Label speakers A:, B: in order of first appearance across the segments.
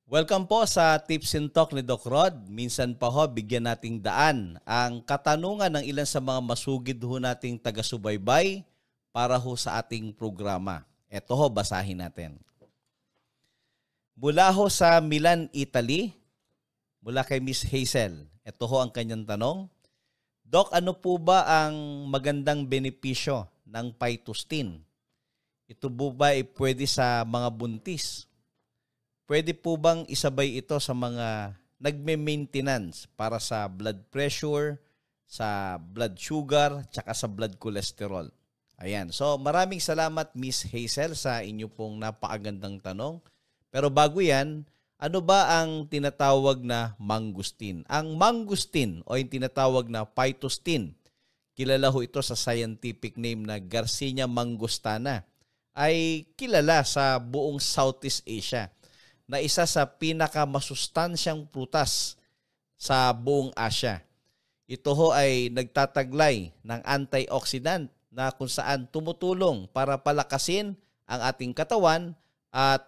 A: Welcome po sa Tips and Talk ni Doc Rod. Minsan pa ho, bigyan nating daan ang katanungan ng ilan sa mga masugid ho nating taga-subaybay para ho sa ating programa. Ito ho, basahin natin. Mula ho sa Milan, Italy, mula kay Miss Hazel. Ito ho ang kanyang tanong. Doc, ano po ba ang magandang benepisyo ng phytosten? Ito po ba ay pwede sa mga buntis? Pwede po bang isabay ito sa mga nagme-maintenance para sa blood pressure, sa blood sugar, tsaka sa blood cholesterol? Ayan. So maraming salamat Miss Hazel sa inyo pong napakagandang tanong. Pero bago yan, ano ba ang tinatawag na mangustin? Ang mangustin o yung tinatawag na phytosten, kilala ho ito sa scientific name na Garcinia mangostana, ay kilala sa buong Southeast Asia na isa sa pinakamasustansyang prutas sa buong Asia. Ito ho ay nagtataglay ng antioxidant na kung saan tumutulong para palakasin ang ating katawan at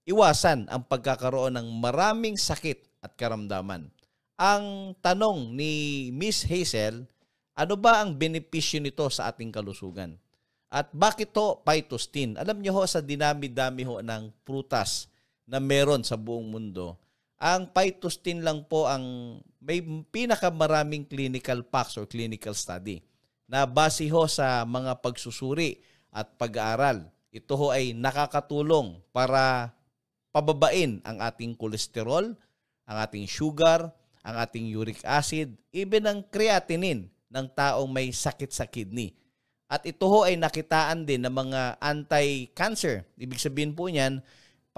A: iwasan ang pagkakaroon ng maraming sakit at karamdaman. Ang tanong ni Miss Hazel, ano ba ang benepisyo nito sa ating kalusugan? At bakit to phytosten? Alam niyo ho, sa dinami-dami ho ng prutas na meron sa buong mundo, ang phytosten lang po ang may pinakamaraming clinical facts or clinical study na base ho sa mga pagsusuri at pag-aaral. Ito ho ay nakakatulong para pababain ang ating kolesterol, ang ating sugar, ang ating uric acid, even ang creatinine ng taong may sakit sa kidney. At ito ho ay nakitaan din ng mga anti-cancer. Ibig sabihin po niyan,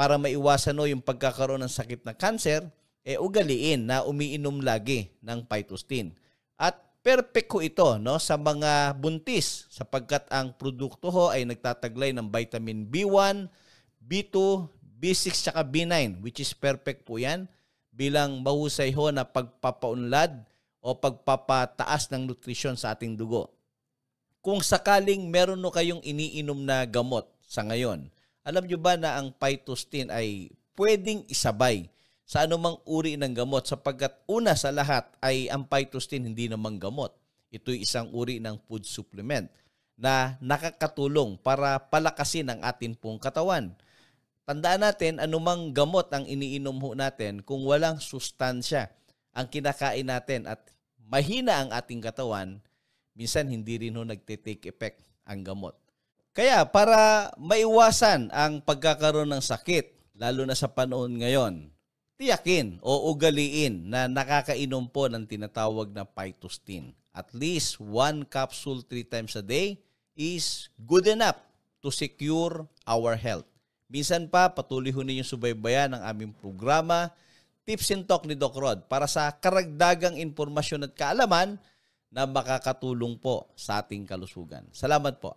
A: para maiwasan yung pagkakaroon ng sakit na cancer, ugaliin na umiinom lagi ng phytosten. At perfect ho ito sa mga buntis sapagkat ang produkto ho ay nagtataglay ng vitamin B1, B2, B6 at B9, which is perfect po yan bilang mahusay ho na pagpapaunlad o pagpapataas ng nutrisyon sa ating dugo. Kung sakaling meron kayong iniinom na gamot sa ngayon, alam nyo ba na ang phytosten ay pwedeng isabay sa anumang uri ng gamot sapagkat una sa lahat ay ang phytosten hindi namang gamot. Ito'y isang uri ng food supplement na nakakatulong para palakasin ang ating pong katawan. Tandaan natin, anumang gamot ang iniinom ho natin kung walang sustansya ang kinakain natin at mahina ang ating katawan, minsan hindi rin ho nagte-take effect ang gamot. Kaya para maiwasan ang pagkakaroon ng sakit, lalo na sa panahon ngayon, tiyakin o ugaliin na nakakainom po ng tinatawag na phytosten. At least 1 capsule 3 times a day is good enough to secure our health. Minsan pa, patuloy ho ninyong subaybayan ang aming programa, Tips and Talk ni Doc Rod, para sa karagdagang impormasyon at kaalaman na makakatulong po sa ating kalusugan. Salamat po.